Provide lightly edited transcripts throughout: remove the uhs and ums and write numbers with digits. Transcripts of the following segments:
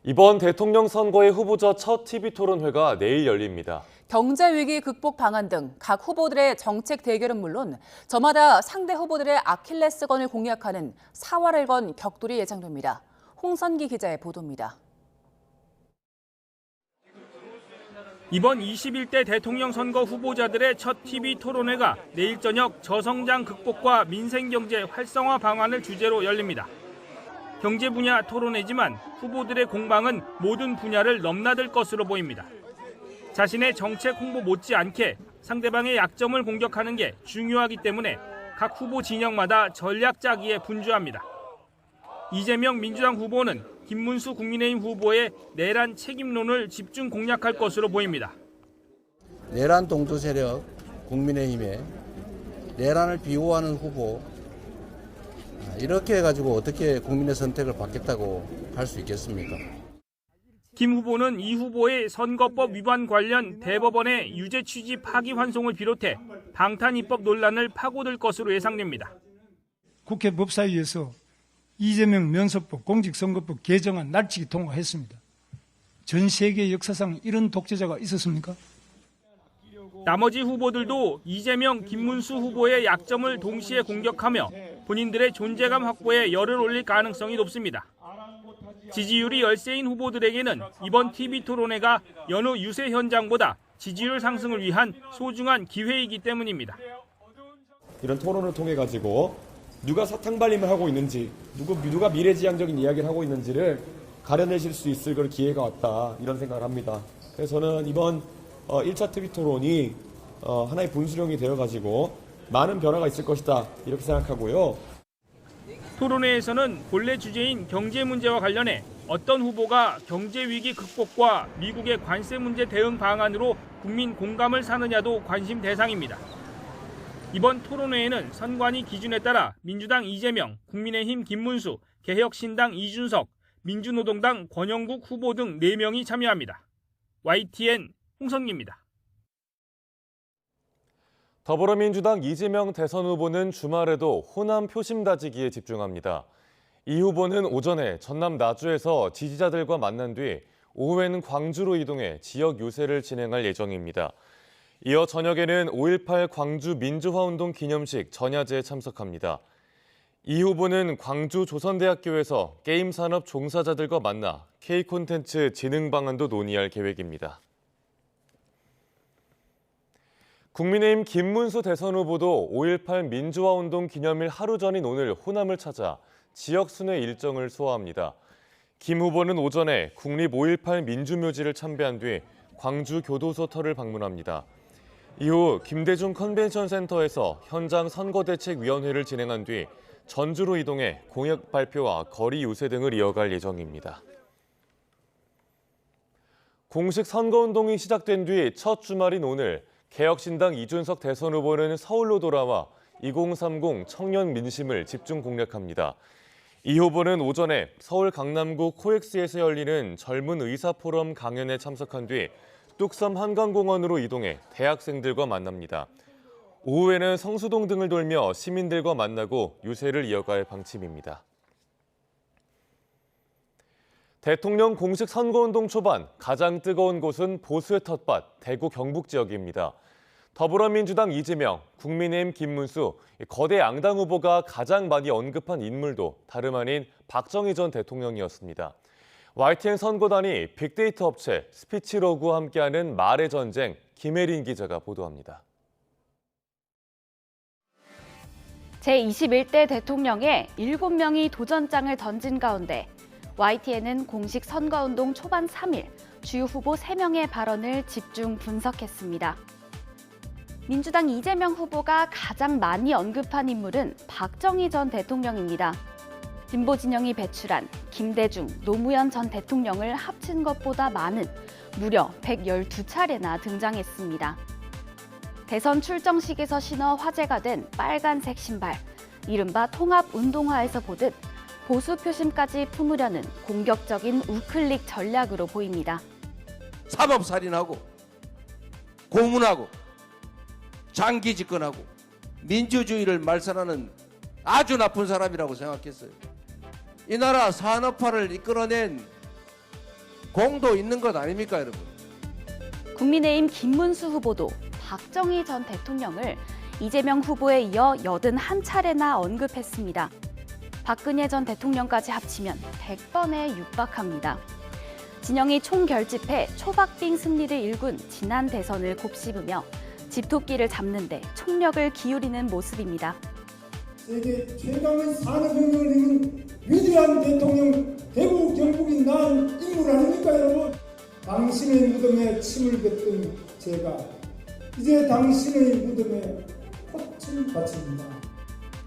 이번 대통령 선거의 후보자 첫 TV 토론회가 내일 열립니다. 경제 위기 극복 방안 등 각 후보들의 정책 대결은 물론 저마다 상대 후보들의 아킬레스건을 공략하는 사활을 건 격돌이 예상됩니다. 홍선기 기자의 보도입니다. 이번 21대 대통령 선거 후보자들의 첫 TV 토론회가 내일 저녁 저성장 극복과 민생경제 활성화 방안을 주제로 열립니다. 경제 분야 토론회지만 후보들의 공방은 모든 분야를 넘나들 것으로 보입니다. 자신의 정책 홍보 못지않게 상대방의 약점을 공격하는 게 중요하기 때문에 각 후보 진영마다 전략 짜기에 분주합니다. 이재명 민주당 후보는 김문수 국민의힘 후보의 내란 책임론을 집중 공략할 것으로 보입니다. 내란 동조 세력 국민의힘에 내란을 비호하는 후보, 이렇게 해가지고 어떻게 국민의 선택을 받겠다고 할 수 있겠습니까? 김 후보는 이 후보의 선거법 위반 관련 대법원의 유죄 취지 파기환송을 비롯해 방탄입법 논란을 파고들 것으로 예상됩니다. 국회 법사위에서 이재명 면서법, 공직선거법 개정안 날치기 통과했습니다. 전 세계 역사상 이런 독재자가 있었습니까? 나머지 후보들도 이재명, 김문수 후보의 약점을 동시에 공격하며 본인들의 존재감 확보에 열을 올릴 가능성이 높습니다. 지지율이 열세인 후보들에게는 이번 TV 토론회가 여느 유세 현장보다 지지율 상승을 위한 소중한 기회이기 때문입니다. 이런 토론을 통해 가지고 누가 사탕 발림을 하고 있는지, 누가 미래지향적인 이야기를 하고 있는지를 가려내실 수 있을 그런 기회가 왔다, 이런 생각을 합니다. 그래서 저는 이번 1차 TV 토론이 하나의 분수령이 되어 가지고 많은 변화가 있을 것이다, 이렇게 생각하고요. 토론회에서는 본래 주제인 경제 문제와 관련해 어떤 후보가 경제 위기 극복과 미국의 관세 문제 대응 방안으로 국민 공감을 사느냐도 관심 대상입니다. 이번 토론회에는 선관위 기준에 따라 민주당 이재명, 국민의힘 김문수, 개혁신당 이준석, 민주노동당 권영국 후보 등 4명이 참여합니다. YTN 홍선기입니다. 더불어민주당 이재명 대선 후보는 주말에도 호남 표심 다지기에 집중합니다. 이 후보는 오전에 전남 나주에서 지지자들과 만난 뒤 오후에는 광주로 이동해 지역 유세를 진행할 예정입니다. 이어 저녁에는 5.18 광주 민주화운동 기념식 전야제에 참석합니다. 이 후보는 광주 조선대학교에서 게임 산업 종사자들과 만나 K콘텐츠 진흥 방안도 논의할 계획입니다. 국민의힘 김문수 대선 후보도 5.18 민주화운동 기념일 하루 전인 오늘 호남을 찾아 지역 순회 일정을 소화합니다. 김 후보는 오전에 국립 5.18 민주묘지를 참배한 뒤 광주 교도소 터를 방문합니다. 이후 김대중 컨벤션센터에서 현장 선거대책위원회를 진행한 뒤 전주로 이동해 공약 발표와 거리 유세 등을 이어갈 예정입니다. 공식 선거운동이 시작된 뒤 첫 주말인 오늘 개혁신당 이준석 대선 후보는 서울로 돌아와 2030 청년 민심을 집중 공략합니다. 이 후보는 오전에 서울 강남구 코엑스에서 열리는 젊은 의사 포럼 강연에 참석한 뒤 뚝섬 한강공원으로 이동해 대학생들과 만납니다. 오후에는 성수동 등을 돌며 시민들과 만나고 유세를 이어갈 방침입니다. 대통령 공식 선거운동 초반 가장 뜨거운 곳은 보수의 텃밭, 대구 경북 지역입니다. 더불어민주당 이재명, 국민의힘 김문수, 거대 양당 후보가 가장 많이 언급한 인물도 다름 아닌 박정희 전 대통령이었습니다. YTN 선거단이 빅데이터 업체 스피치로그와 함께하는 말의 전쟁, 김혜린 기자가 보도합니다. 제21대 대통령에 7명이 도전장을 던진 가운데 YTN은 공식 선거운동 초반 3일 주요 후보 3명의 발언을 집중 분석했습니다. 민주당 이재명 후보가 가장 많이 언급한 인물은 박정희 전 대통령입니다. 진보 진영이 배출한 김대중, 노무현 전 대통령을 합친 것보다 많은 무려 112차례나 등장했습니다. 대선 출정식에서 신어 화제가 된 빨간색 신발, 이른바 통합운동화에서 보듯 보수 표심까지 품으려는 공격적인 우클릭 전략으로 보입니다. 사법살인하고 고문하고 장기 집권하고 민주주의를 말살하는 아주 나쁜 사람이라고 생각했어요. 이 나라 산업화를 이끌어낸 공도 있는 것 아닙니까, 여러분? 국민의힘 김문수 후보도 박정희 전 대통령을 이재명 후보에 이어 81차례나 언급했습니다. 박근혜 전 대통령까지 합치면 100번에 육박합니다. 진영이 총결집해 초박빙 승리를 일군 지난 대선을 곱씹으며 집토끼를 잡는 데 총력을 기울이는 모습입니다. 세계 최강의 산업혁명을 이룬 위대한 대통령 대구 경북인 난 인물 아닙니까 여러분? 당신의 무덤에 침을 뱉던 제가 이제 당신의 무덤에 꽃을 바칩니다.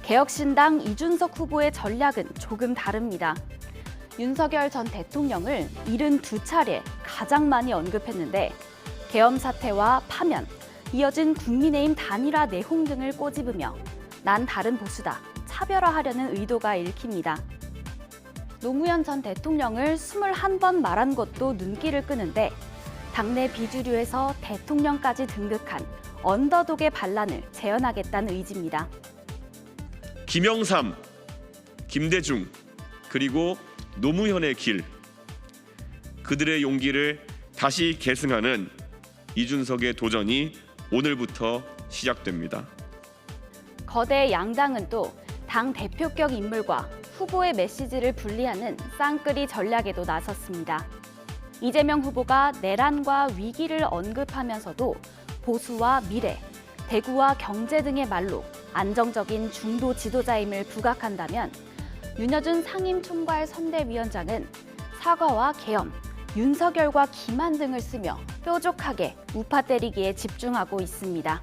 개혁신당 이준석 후보의 전략은 조금 다릅니다. 윤석열 전 대통령을 72차례 가장 많이 언급했는데 계엄 사태와 파면, 이어진 국민의힘 단일화 내홍 등을 꼬집으며 난 다른 보수다, 차별화하려는 의도가 읽힙니다. 노무현 전 대통령을 21번 말한 것도 눈길을 끄는데 당내 비주류에서 대통령까지 등극한 언더독의 반란을 재현하겠다는 의지입니다. 김영삼, 김대중, 그리고 노무현의 길, 그들의 용기를 다시 계승하는 이준석의 도전이 오늘부터 시작됩니다. 거대 양당은 또 당 대표격 인물과 후보의 메시지를 분리하는 쌍끌이 전략에도 나섰습니다. 이재명 후보가 내란과 위기를 언급하면서도 보수와 미래, 대구와 경제 등의 말로 안정적인 중도 지도자임을 부각한다면 윤여준 상임총괄선대위원장은 사과와 계엄, 윤석열과 기만 등을 쓰며 뾰족하게 우파 때리기에 집중하고 있습니다.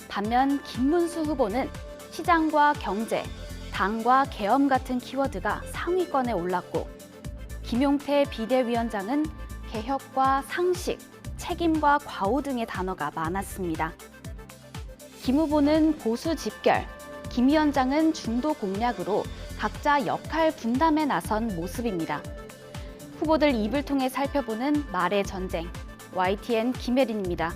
반면 김문수 후보는 시장과 경제, 당과 계엄 같은 키워드가 상위권에 올랐고 김용태 비대위원장은 개혁과 상식, 책임과 과오 등의 단어가 많았습니다. 김 후보는 보수 집결, 김 위원장은 중도 공략으로 각자 역할 분담에 나선 모습입니다. 후보들 입을 통해 살펴보는 말의 전쟁, YTN 김혜린입니다.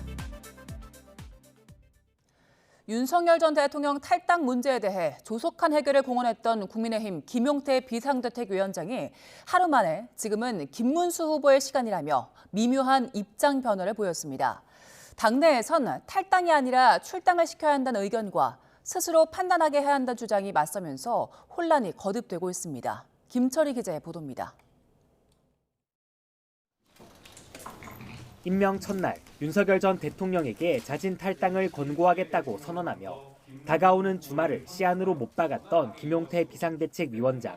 윤석열 전 대통령 탈당 문제에 대해 조속한 해결을 공언했던 국민의힘 김용태 비상대책위원장이 하루 만에 지금은 김문수 후보의 시간이라며 미묘한 입장 변화를 보였습니다. 당내에선 탈당이 아니라 출당을 시켜야 한다는 의견과 스스로 판단하게 해야 한다는 주장이 맞서면서 혼란이 거듭되고 있습니다. 김철희 기자의 보도입니다. 임명 첫날 윤석열 전 대통령에게 자진 탈당을 권고하겠다고 선언하며 다가오는 주말을 시안으로 못 박았던 김용태 비상대책위원장.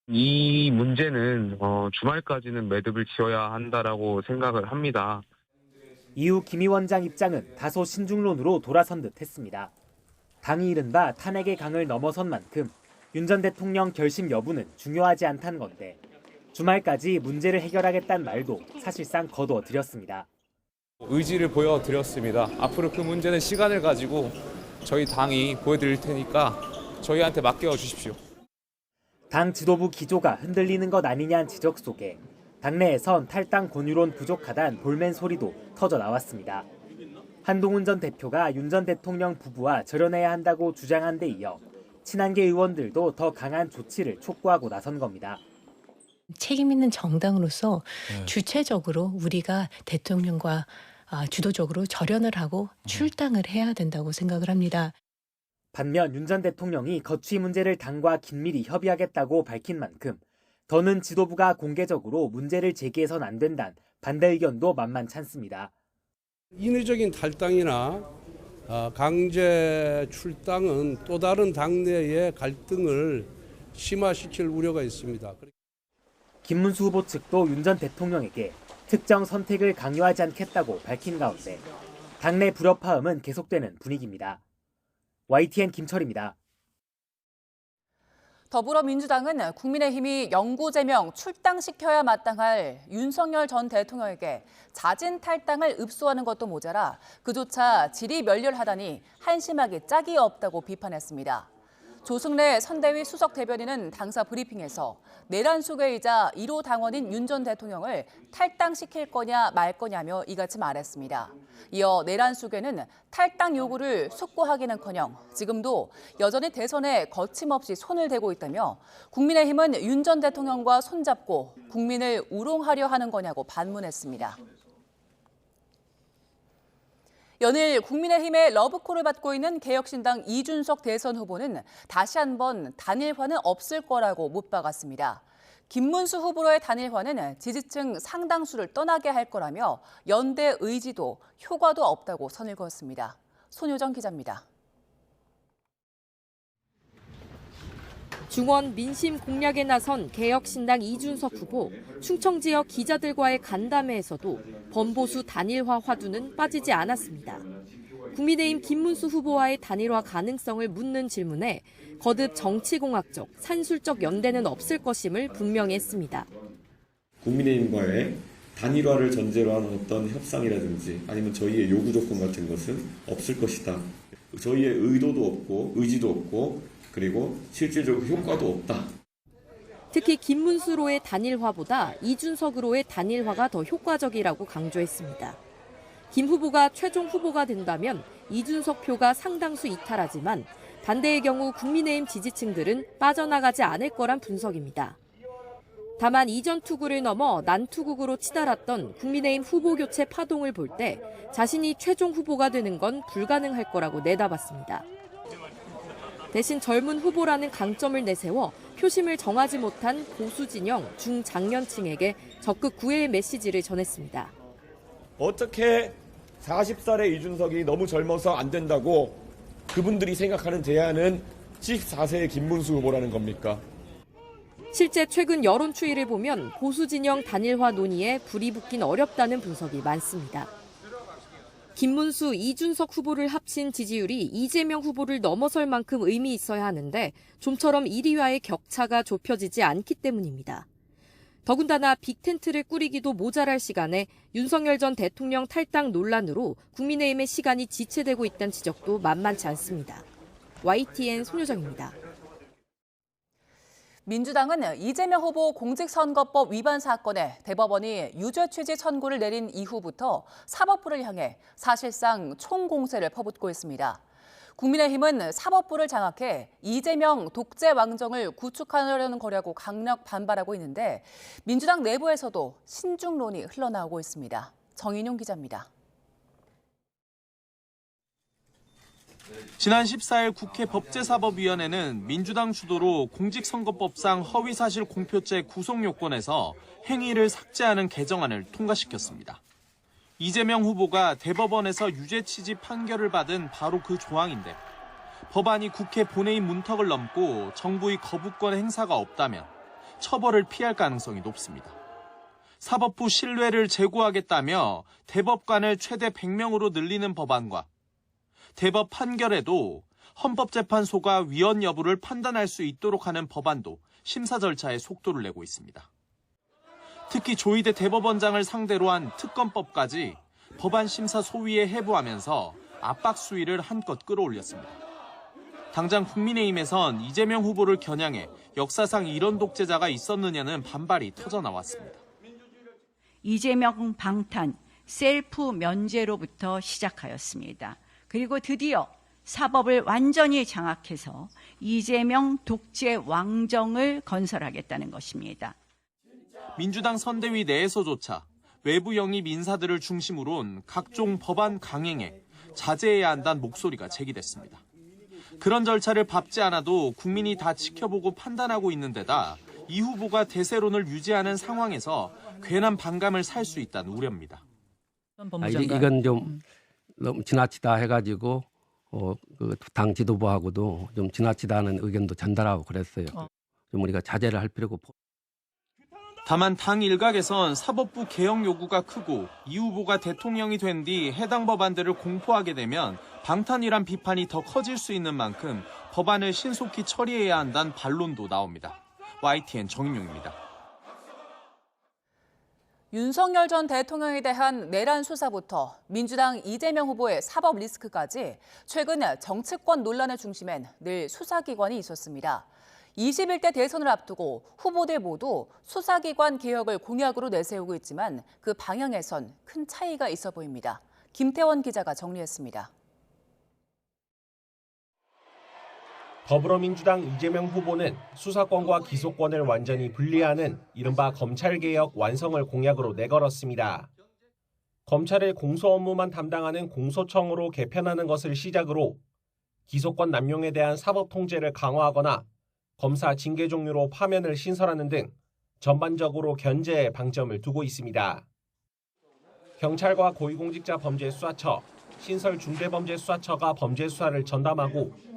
이 문제는 주말까지는 매듭을 지어야 한다라고 생각을 합니다. 이후 김 위원장 입장은 다소 신중론으로 돌아선 듯했습니다. 당이 이른바 탄핵의 강을 넘어선 만큼 윤 전 대통령 결심 여부는 중요하지 않다는 건데 주말까지 문제를 해결하겠다는 말도 사실상 거둬들였습니다. 의지를 보여드렸습니다. 앞으로 그 문제는 시간을 가지고 저희 당이 보여드릴 테니까 저희한테 맡겨 주십시오. 당 지도부 기조가 흔들리는 것 아니냐는 지적 속에 당내에선 탈당 권유론 부족하다는 볼멘 소리도 터져 나왔습니다. 한동훈 전 대표가 윤 전 대통령 부부와 절연해야 한다고 주장한 데 이어 친한계 의원들도 더 강한 조치를 촉구하고 나선 겁니다. 책임 있는 정당으로서 주체적으로 우리가 대통령과 주도적으로 절연을 하고 출당을 해야 된다고 생각을 합니다. 반면 윤 전 대통령이 거취 문제를 당과 긴밀히 협의하겠다고 밝힌 만큼 더는 지도부가 공개적으로 문제를 제기해선 안 된다는 반대 의견도 만만치 않습니다. 인위적인 탈당이나 강제 출당은 또 다른 당내의 갈등을 심화시킬 우려가 있습니다. 김문수 후보 측도 윤 전 대통령에게 특정 선택을 강요하지 않겠다고 밝힌 가운데 당내 불협화음은 계속되는 분위기입니다. YTN 김철입니다. 더불어민주당은 국민의힘이 영구제명 출당시켜야 마땅할 윤석열 전 대통령에게 자진 탈당을 읍소하는 것도 모자라 그조차 질이 멸렬하다니 한심하기 짝이 없다고 비판했습니다. 조승래 선대위 수석 대변인은 당사 브리핑에서 내란 수괴이자 1호 당원인 윤 전 대통령을 탈당시킬 거냐 말 거냐며 이같이 말했습니다. 이어 내란 수괴는 탈당 요구를 숙고하기는커녕 지금도 여전히 대선에 거침없이 손을 대고 있다며 국민의힘은 윤 전 대통령과 손잡고 국민을 우롱하려 하는 거냐고 반문했습니다. 연일 국민의힘의 러브콜을 받고 있는 개혁신당 이준석 대선 후보는 다시 한번 단일화는 없을 거라고 못 박았습니다. 김문수 후보로의 단일화는 지지층 상당수를 떠나게 할 거라며 연대 의지도 효과도 없다고 선을 그었습니다. 손효정 기자입니다. 중원 민심 공략에 나선 개혁신당 이준석 후보, 충청 지역 기자들과의 간담회에서도 범보수 단일화 화두는 빠지지 않았습니다. 국민의힘 김문수 후보와의 단일화 가능성을 묻는 질문에 거듭 정치공학적, 산술적 연대는 없을 것임을 분명히 했습니다. 국민의힘과의 단일화를 전제로 한 어떤 협상이라든지 아니면 저희의 요구 조건 같은 것은 없을 것이다. 저희의 의도도 없고 의지도 없고 그리고 실질적으로 효과도 없다. 특히 김문수로의 단일화보다 이준석으로의 단일화가 더 효과적이라고 강조했습니다. 김 후보가 최종 후보가 된다면 이준석 표가 상당수 이탈하지만 반대의 경우 국민의힘 지지층들은 빠져나가지 않을 거란 분석입니다. 다만 이전 투구를 넘어 난투국으로 치달았던 국민의힘 후보 교체 파동을 볼 때 자신이 최종 후보가 되는 건 불가능할 거라고 내다봤습니다. 대신 젊은 후보라는 강점을 내세워 표심을 정하지 못한 보수 진영 중장년층에게 적극 구애의 메시지를 전했습니다. 어떻게 40살의 이준석이 너무 젊어서 안 된다고 그분들이 생각하는 대안은 14세의 김문수 후보라는 겁니까? 실제 최근 여론 추이를 보면 보수 진영 단일화 논의에 불이 붙긴 어렵다는 분석이 많습니다. 김문수, 이준석 후보를 합친 지지율이 이재명 후보를 넘어설 만큼 의미 있어야 하는데 좀처럼 1위와의 격차가 좁혀지지 않기 때문입니다. 더군다나 빅텐트를 꾸리기도 모자랄 시간에 윤석열 전 대통령 탈당 논란으로 국민의힘의 시간이 지체되고 있다는 지적도 만만치 않습니다. YTN 손효정입니다. 민주당은 이재명 후보 공직선거법 위반 사건에 대법원이 유죄 취지 선고를 내린 이후부터 사법부를 향해 사실상 총공세를 퍼붓고 있습니다. 국민의힘은 사법부를 장악해 이재명 독재 왕정을 구축하려는 거라고 강력 반발하고 있는데 민주당 내부에서도 신중론이 흘러나오고 있습니다. 정인용 기자입니다. 지난 14일 국회 법제사법위원회는 민주당 주도로 공직선거법상 허위사실 공표죄 구속요건에서 행위를 삭제하는 개정안을 통과시켰습니다. 이재명 후보가 대법원에서 유죄 취지 판결을 받은 바로 그 조항인데 법안이 국회 본회의 문턱을 넘고 정부의 거부권 행사가 없다면 처벌을 피할 가능성이 높습니다. 사법부 신뢰를 제고하겠다며 대법관을 최대 100명으로 늘리는 법안과 대법 판결에도 헌법재판소가 위헌 여부를 판단할 수 있도록 하는 법안도 심사 절차에 속도를 내고 있습니다. 특히 조희대 대법원장을 상대로 한 특검법까지 법안 심사 소위에 해부하면서 압박 수위를 한껏 끌어올렸습니다. 당장 국민의힘에선 이재명 후보를 겨냥해 역사상 이런 독재자가 있었느냐는 반발이 터져나왔습니다. 이재명 방탄, 셀프 면제로부터 시작하였습니다. 그리고 드디어 사법을 완전히 장악해서 이재명 독재 왕정을 건설하겠다는 것입니다. 민주당 선대위 내에서조차 외부 영입 인사들을 중심으로 온 각종 법안 강행에 자제해야 한다는 목소리가 제기됐습니다. 그런 절차를 밟지 않아도 국민이 다 지켜보고 판단하고 있는 데다 이 후보가 대세론을 유지하는 상황에서 괜한 반감을 살 수 있다는 우려입니다. 이건 좀 너무 지나치다 해가지고 그 당 지도부하고도 좀 지나치다는 의견도 전달하고 그랬어요. 좀 우리가 자제를 할 필요가. 다만 당 일각에선 사법부 개혁 요구가 크고 이 후보가 대통령이 된 뒤 해당 법안들을 공포하게 되면 방탄이란 비판이 더 커질 수 있는 만큼 법안을 신속히 처리해야 한다는 반론도 나옵니다. YTN 정인용입니다. 윤석열 전 대통령에 대한 내란 수사부터 민주당 이재명 후보의 사법 리스크까지 최근 정치권 논란의 중심엔 늘 수사기관이 있었습니다. 21대 대선을 앞두고 후보들 모두 수사기관 개혁을 공약으로 내세우고 있지만 그 방향에선 큰 차이가 있어 보입니다. 김태원 기자가 정리했습니다. 더불어민주당 이재명 후보는 수사권과 기소권을 완전히 분리하는 이른바 검찰개혁 완성을 공약으로 내걸었습니다. 검찰의 공소 업무만 담당하는 공소청으로 개편하는 것을 시작으로 기소권 남용에 대한 사법 통제를 강화하거나 검사 징계 종류로 파면을 신설하는 등 전반적으로 견제에 방점을 두고 있습니다. 경찰과 고위공직자범죄수사처, 신설중대범죄수사처가 범죄 수사를 전담하고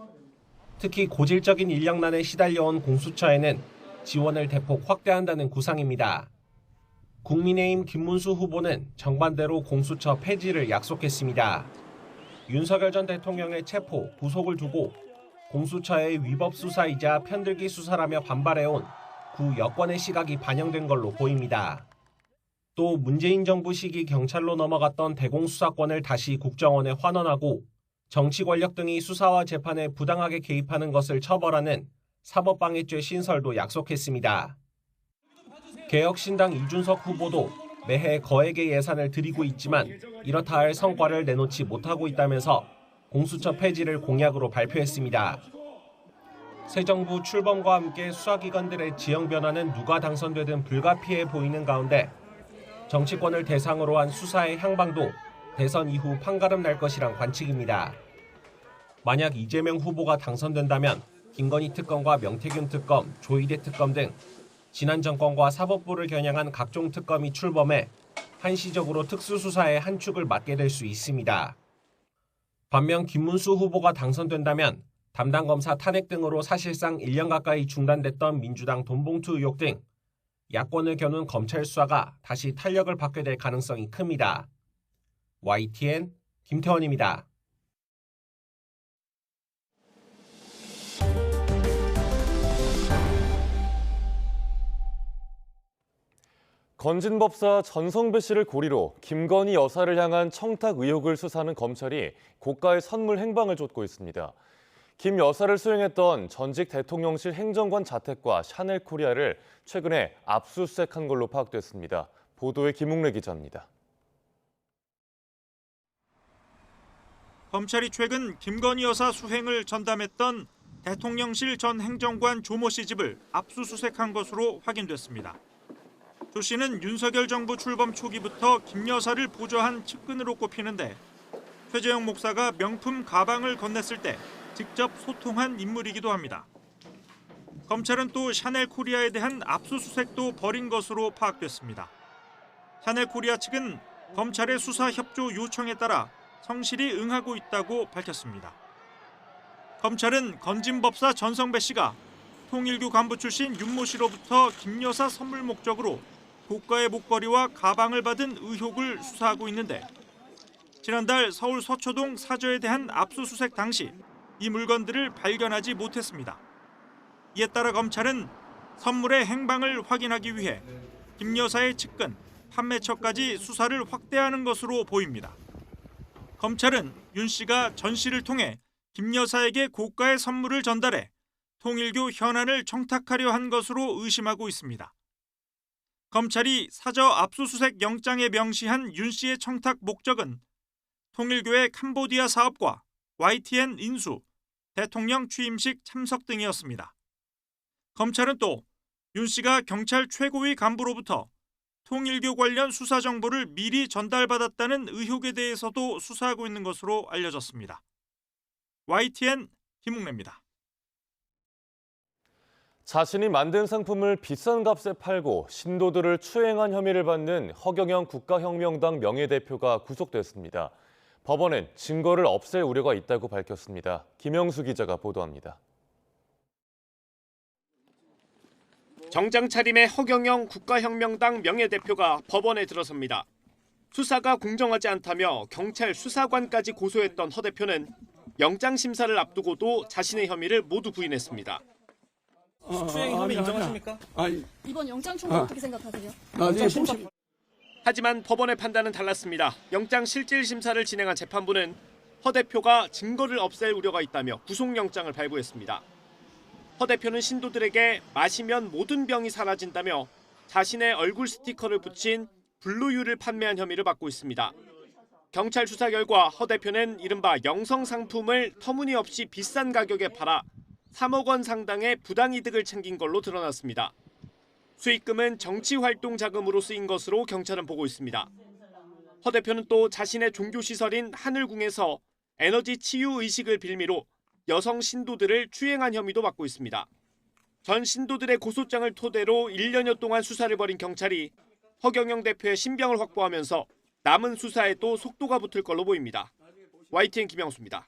특히 고질적인 인력난에 시달려온 공수처에는 지원을 대폭 확대한다는 구상입니다. 국민의힘 김문수 후보는 정반대로 공수처 폐지를 약속했습니다. 윤석열 전 대통령의 체포, 부속을 두고 공수처의 위법 수사이자 편들기 수사라며 반발해온 구 여권의 시각이 반영된 걸로 보입니다. 또 문재인 정부 시기 경찰로 넘어갔던 대공수사권을 다시 국정원에 환원하고 정치 권력 등이 수사와 재판에 부당하게 개입하는 것을 처벌하는 사법방해죄 신설도 약속했습니다. 개혁신당 이준석 후보도 매해 거액의 예산을 들이고 있지만 이렇다 할 성과를 내놓지 못하고 있다면서 공수처 폐지를 공약으로 발표했습니다. 새 정부 출범과 함께 수사기관들의 지형 변화는 누가 당선되든 불가피해 보이는 가운데 정치권을 대상으로 한 수사의 향방도 대선 이후 판가름 날 것이란 관측입니다. 만약 이재명 후보가 당선된다면 김건희 특검과 명태균 특검, 조희대 특검 등 지난 정권과 사법부를 겨냥한 각종 특검이 출범해 한시적으로 특수수사의 한 축을 맡게 될 수 있습니다. 반면 김문수 후보가 당선된다면 담당 검사 탄핵 등으로 사실상 1년 가까이 중단됐던 민주당 돈봉투 의혹 등 야권을 겨눈 검찰 수사가 다시 탄력을 받게 될 가능성이 큽니다. YTN 김태원입니다. 건진법사 전성배 씨를 고리로 김건희 여사를 향한 청탁 의혹을 수사하는 검찰이 고가의 선물 행방을 쫓고 있습니다. 김 여사를 수행했던 전직 대통령실 행정관 자택과 샤넬 코리아를 최근에 압수수색한 걸로 파악됐습니다. 보도에 김웅래 기자입니다. 검찰이 최근 김건희 여사 수행을 전담했던 대통령실 전 행정관 조모 씨 집을 압수수색한 것으로 확인됐습니다. 조 씨는 윤석열 정부 출범 초기부터 김 여사를 보좌한 측근으로 꼽히는데 최재형 목사가 명품 가방을 건넸을 때 직접 소통한 인물이기도 합니다. 검찰은 또 샤넬 코리아에 대한 압수수색도 벌인 것으로 파악됐습니다. 샤넬 코리아 측은 검찰의 수사 협조 요청에 따라 성실히 응하고 있다고 밝혔습니다. 검찰은 건진법사 전성배 씨가 통일교 간부 출신 윤모 씨로부터 김 여사 선물 목적으로 고가의 목걸이와 가방을 받은 의혹을 수사하고 있는데 지난달 서울 서초동 사저에 대한 압수수색 당시 이 물건들을 발견하지 못했습니다. 이에 따라 검찰은 선물의 행방을 확인하기 위해 김 여사의 측근, 판매처까지 수사를 확대하는 것으로 보입니다. 검찰은 윤 씨가 전 씨를 통해 김 여사에게 고가의 선물을 전달해 통일교 현안을 청탁하려 한 것으로 의심하고 있습니다. 검찰이 사저 압수수색 영장에 명시한 윤 씨의 청탁 목적은 통일교의 캄보디아 사업과 YTN 인수, 대통령 취임식 참석 등이었습니다. 검찰은 또 윤 씨가 경찰 최고위 간부로부터 통일교 관련 수사 정보를 미리 전달받았다는 의혹에 대해서도 수사하고 있는 것으로 알려졌습니다. YTN 김웅래입니다. 자신이 만든 상품을 비싼 값에 팔고 신도들을 추행한 혐의를 받는 허경영 국가혁명당 명예대표가 구속됐습니다. 법원은 증거를 없앨 우려가 있다고 밝혔습니다. 김영수 기자가 보도합니다. 정장 차림의 허경영 국가혁명당 명예대표가 법원에 들어섭니다. 수사가 공정하지 않다며 경찰 수사관까지 고소했던 허 대표는 영장 심사를 앞두고도 자신의 혐의를 모두 부인했습니다. 수추행 혐의 인정하십니까? 이번 영장 청구 어떻게 생각하세요? 하지만 법원의 판단은 달랐습니다. 영장 실질 심사를 진행한 재판부는 허 대표가 증거를 없앨 우려가 있다며 구속영장을 발부했습니다. 허 대표는 신도들에게 마시면 모든 병이 사라진다며 자신의 얼굴 스티커를 붙인 블루유를 판매한 혐의를 받고 있습니다. 경찰 수사 결과 허 대표는 이른바 영성 상품을 터무니없이 비싼 가격에 팔아 3억 원 상당의 부당이득을 챙긴 걸로 드러났습니다. 수익금은 정치활동 자금으로 쓰인 것으로 경찰은 보고 있습니다. 허 대표는 또 자신의 종교시설인 하늘궁에서 에너지 치유 의식을 빌미로 여성 신도들을 추행한 혐의도 받고 있습니다. 전 신도들의 고소장을 토대로 1년여 동안 수사를 벌인 경찰이 허경영 대표의 신병을 확보하면서 남은 수사에도 속도가 붙을 걸로 보입니다. YTN 김영수입니다.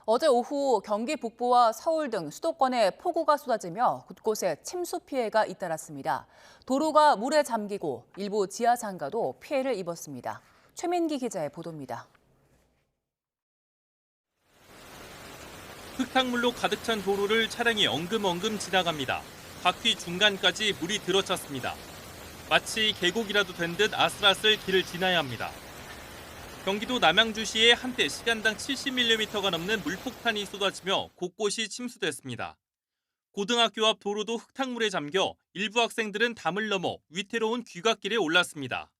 어제 오후 경기 북부와 서울 등 수도권에 폭우가 쏟아지며 곳곳에 침수 피해가 잇따랐습니다. 도로가 물에 잠기고 일부 지하상가도 피해를 입었습니다. 최민기 기자의 보도입니다. 흙탕물로 가득 찬 도로를 차량이 엉금엉금 지나갑니다. 바퀴 중간까지 물이 들어찼습니다. 마치 계곡이라도 된 듯 아슬아슬 길을 지나야 합니다. 경기도 남양주시에 한때 시간당 70mm가 넘는 물폭탄이 쏟아지며 곳곳이 침수됐습니다. 고등학교 앞 도로도 흙탕물에 잠겨 일부 학생들은 담을 넘어 위태로운 귀갓길에 올랐습니다.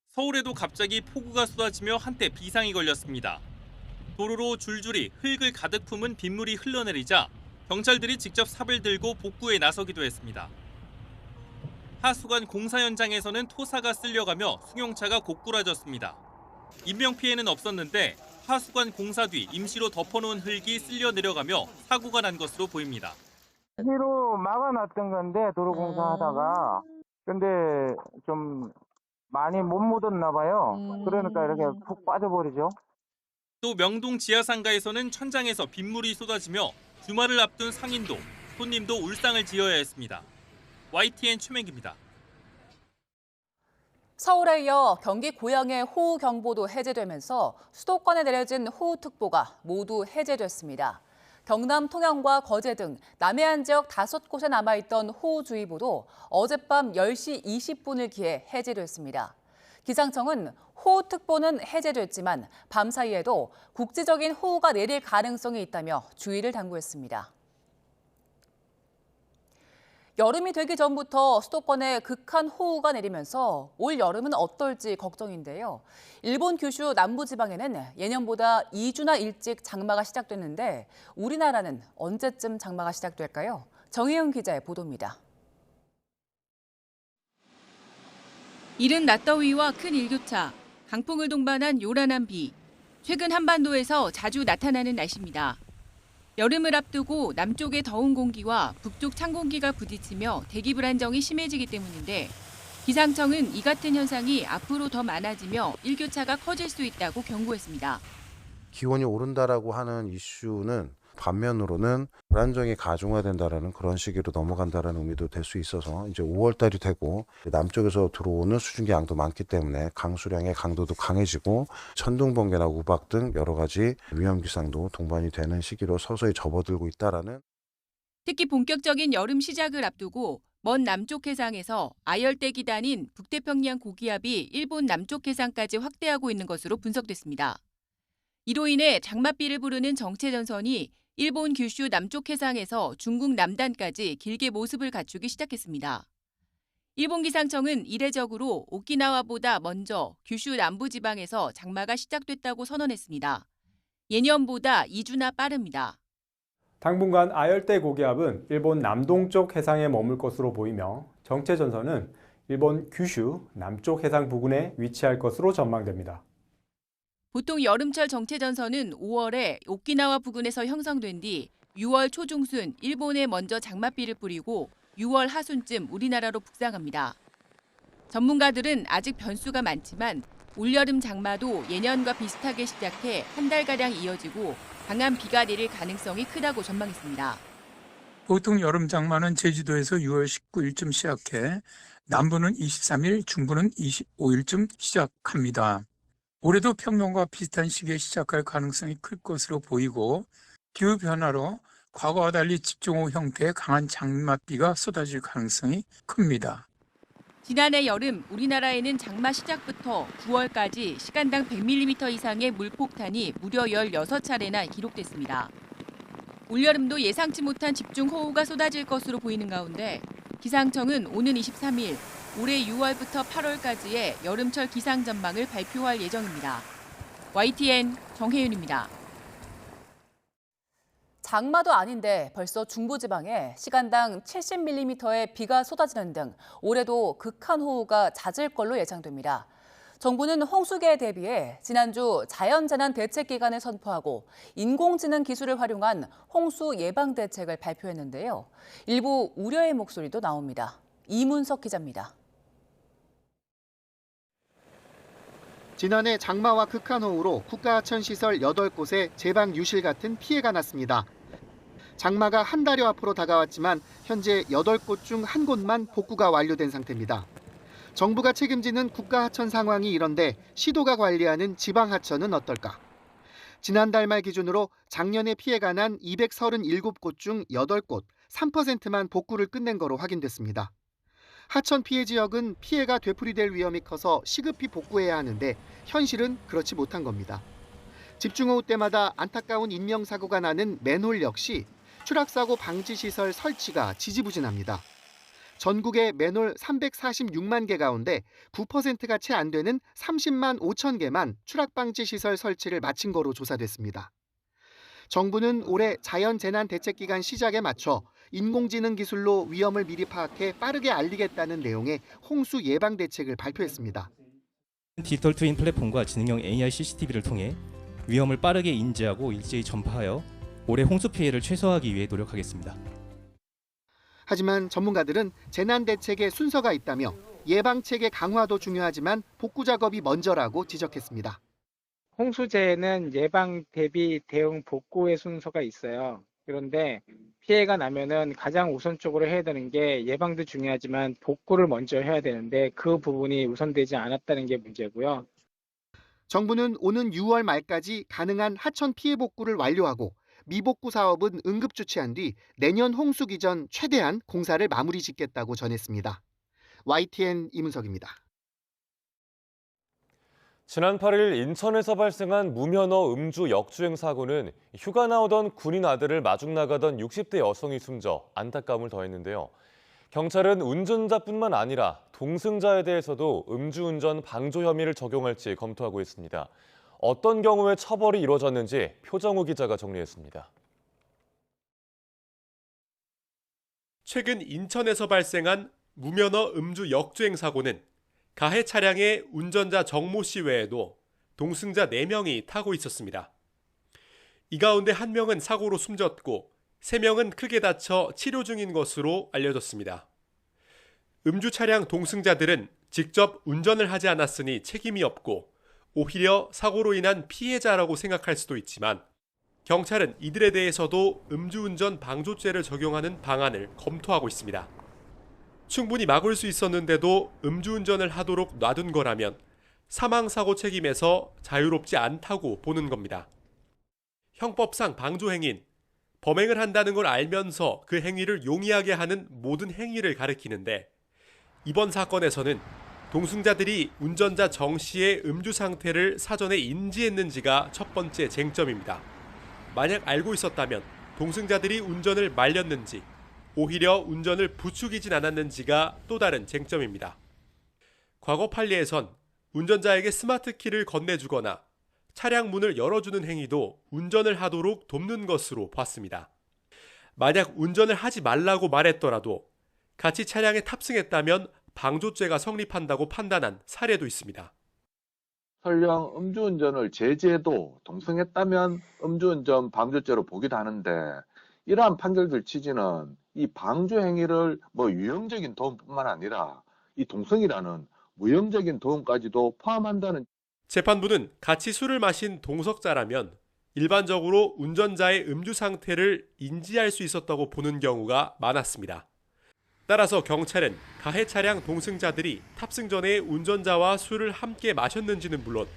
서울에도 갑자기 폭우가 쏟아지며 한때 비상이 걸렸습니다. 도로로 줄줄이 흙을 가득 품은 빗물이 흘러내리자 경찰들이 직접 삽을 들고 복구에 나서기도 했습니다. 하수관 공사 현장에서는 토사가 쓸려가며 승용차가 고꾸라졌습니다. 인명피해는 없었는데 하수관 공사 뒤 임시로 덮어놓은 흙이 쓸려 내려가며 사고가 난 것으로 보입니다. 임시로 막아놨던 건데 도로 공사하다가 근데 좀 많이 못 묻었나 봐요. 그러니까 이렇게 푹 빠져버리죠. 또 명동 지하상가에서는 천장에서 빗물이 쏟아지며 주말을 앞둔 상인도 손님도 울상을 지어야 했습니다. YTN 최명기입니다. 서울에 이어 경기 고양의 호우경보도 해제되면서 수도권에 내려진 호우특보가 모두 해제됐습니다. 경남 통영과 거제 등 남해안 지역 5곳에 남아있던 호우주의보도 어젯밤 10시 20분을 기해 해제됐습니다. 기상청은 호우특보는 해제됐지만 밤 사이에도 국지적인 호우가 내릴 가능성이 있다며 주의를 당부했습니다. 여름이 되기 전부터 수도권에 극한 호우가 내리면서 올 여름은 어떨지 걱정인데요. 일본 규슈 남부지방에는 예년보다 2주나 일찍 장마가 시작됐는데 우리나라는 언제쯤 장마가 시작될까요? 정혜영 기자의 보도입니다. 이른 낮더위와 큰 일교차, 강풍을 동반한 요란한 비. 최근 한반도에서 자주 나타나는 날씨입니다. 여름을 앞두고 남쪽의 더운 공기와 북쪽 찬 공기가 부딪히며 대기 불안정이 심해지기 때문인데 기상청은 이 같은 현상이 앞으로 더 많아지며 일교차가 커질 수 있다고 경고했습니다. 기온이 오른다라고 하는 이슈는 반면으로는 불안정이 가중화된다라는 그런 시기로 넘어간다라는 의미도 될 수 있어서 이제 5월 달이 되고 남쪽에서 들어오는 수증기 양도 많기 때문에 강수량의 강도도 강해지고 천둥, 번개나 우박 등 여러 가지 위험 기상도 동반이 되는 시기로 서서히 접어들고 있다라는. 특히 본격적인 여름 시작을 앞두고 먼 남쪽 해상에서 아열대 기단인 북태평양 고기압이 일본 남쪽 해상까지 확대하고 있는 것으로 분석됐습니다. 이로 인해 장맛비를 부르는 정체전선이 일본 규슈 남쪽 해상에서 중국 남단까지 길게 모습을 갖추기 시작했습니다. 일본 기상청은 이례적으로 오키나와보다 먼저 규슈 남부지방에서 장마가 시작됐다고 선언했습니다. 예년보다 2주나 빠릅니다. 당분간 아열대 고기압은 일본 남동쪽 해상에 머물 것으로 보이며 정체전선은 일본 규슈 남쪽 해상 부근에 위치할 것으로 전망됩니다. 보통 여름철 정체전선은 5월에 오키나와 부근에서 형성된 뒤 6월 초중순 일본에 먼저 장맛비를 뿌리고 6월 하순쯤 우리나라로 북상합니다. 전문가들은 아직 변수가 많지만 올여름 장마도 예년과 비슷하게 시작해 한 달가량 이어지고 강한 비가 내릴 가능성이 크다고 전망했습니다. 보통 여름 장마는 제주도에서 6월 19일쯤 시작해 남부는 23일, 중부는 25일쯤 시작합니다. 올해도 평년과 비슷한 시기에 시작할 가능성이 클 것으로 보이고 기후변화로 과거와 달리 집중호우 형태의 강한 장맛비가 쏟아질 가능성이 큽니다. 지난해 여름 우리나라에는 장마 시작부터 9월까지 시간당 100mm 이상의 물폭탄이 무려 16차례나 기록됐습니다. 올여름도 예상치 못한 집중호우가 쏟아질 것으로 보이는 가운데 기상청은 오는 23일 올해 6월부터 8월까지의 여름철 기상 전망을 발표할 예정입니다. YTN 정혜윤입니다. 장마도 아닌데 벌써 중부지방에 시간당 70mm의 비가 쏟아지는 등 올해도 극한 호우가 잦을 걸로 예상됩니다. 정부는 홍수계에 대비해 지난주 자연재난 대책 기간을 선포하고 인공지능 기술을 활용한 홍수 예방 대책을 발표했는데요. 일부 우려의 목소리도 나옵니다. 이문석 기자입니다. 지난해 장마와 극한호우로 국가하천시설 8곳에 제방 유실 같은 피해가 났습니다. 장마가 한 달여 앞으로 다가왔지만 현재 8곳 중 한 곳만 복구가 완료된 상태입니다. 정부가 책임지는 국가하천 상황이 이런데 시도가 관리하는 지방하천은 어떨까? 지난달 말 기준으로 작년에 피해가 난 237곳 중 8곳, 3%만 복구를 끝낸 거로 확인됐습니다. 하천 피해 지역은 피해가 되풀이될 위험이 커서 시급히 복구해야 하는데 현실은 그렇지 못한 겁니다. 집중호우 때마다 안타까운 인명사고가 나는 맨홀 역시 추락사고 방지시설 설치가 지지부진합니다. 전국의 맨홀 346만 개 가운데 9%가 채 안 되는 30만 5천 개만 추락방지시설 설치를 마친 거로 조사됐습니다. 정부는 올해 자연재난대책기간 시작에 맞춰 인공지능 기술로 위험을 미리 파악해 빠르게 알리겠다는 내용의 홍수 예방 대책을 발표했습니다. 디지털 트윈 플랫폼과 지능형 AI CCTV를 통해 위험을 빠르게 인지하고 일제히 전파하여 올해 홍수 피해를 최소화하기 위해 노력하겠습니다. 하지만 전문가들은 재난대책에 순서가 있다며 예방책의 강화도 중요하지만 복구 작업이 먼저라고 지적했습니다. 홍수재해는 예방, 대비, 대응, 복구의 순서가 있어요. 그런데 피해가 나면은 가장 우선적으로 해야 되는 게 예방도 중요하지만 복구를 먼저 해야 되는데 그 부분이 우선되지 않았다는 게 문제고요. 정부는 오는 6월 말까지 가능한 하천 피해 복구를 완료하고 미복구 사업은 응급 조치한 뒤 내년 홍수 기전 최대한 공사를 마무리 짓겠다고 전했습니다. YTN 이문석입니다. 지난 8일 인천에서 발생한 무면허 음주 역주행 사고는 휴가 나오던 군인 아들을 마중 나가던 60대 여성이 숨져 안타까움을 더했는데요. 경찰은 운전자뿐만 아니라 동승자에 대해서도 음주운전 방조 혐의를 적용할지 검토하고 있습니다. 어떤 경우에 처벌이 이루어졌는지 표정우 기자가 정리했습니다. 최근 인천에서 발생한 무면허 음주 역주행 사고는 가해 차량의 운전자 정모 씨 외에도 동승자 4명이 타고 있었습니다. 이 가운데 1명은 사고로 숨졌고 3명은 크게 다쳐 치료 중인 것으로 알려졌습니다. 음주 차량 동승자들은 직접 운전을 하지 않았으니 책임이 없고 오히려 사고로 인한 피해자라고 생각할 수도 있지만 경찰은 이들에 대해서도 음주운전 방조죄를 적용하는 방안을 검토하고 있습니다. 충분히 막을 수 있었는데도 음주운전을 하도록 놔둔 거라면 사망사고 책임에서 자유롭지 않다고 보는 겁니다. 형법상 방조행위는 범행을 한다는 걸 알면서 그 행위를 용이하게 하는 모든 행위를 가리키는데 이번 사건에서는 동승자들이 운전자 정 씨의 음주 상태를 사전에 인지했는지가 첫 번째 쟁점입니다. 만약 알고 있었다면 동승자들이 운전을 말렸는지 오히려 운전을 부추기진 않았는지가 또 다른 쟁점입니다. 과거 판례에선 운전자에게 스마트키를 건네주거나 차량 문을 열어주는 행위도 운전을 하도록 돕는 것으로 봤습니다. 만약 운전을 하지 말라고 말했더라도 같이 차량에 탑승했다면 방조죄가 성립한다고 판단한 사례도 있습니다. 설령 음주운전을 제지해도 동승했다면 음주운전 방조죄로 보기도 하는데 이러한 판결들 취지는 이 방조 행위를 유형적인 도움뿐만 아니라 이 동승이라는 무형적인 도움까지도 포함한다는. 재판부는 같이 술을 마신 동석자라면 일반적으로 운전자의 음주 상태를 인지할 수 있었다고 보는 경우가 많았습니다. 따라서 경찰은 가해 차량 동승자들이 탑승 전에 운전자와 술을 함께 마셨는지는 물론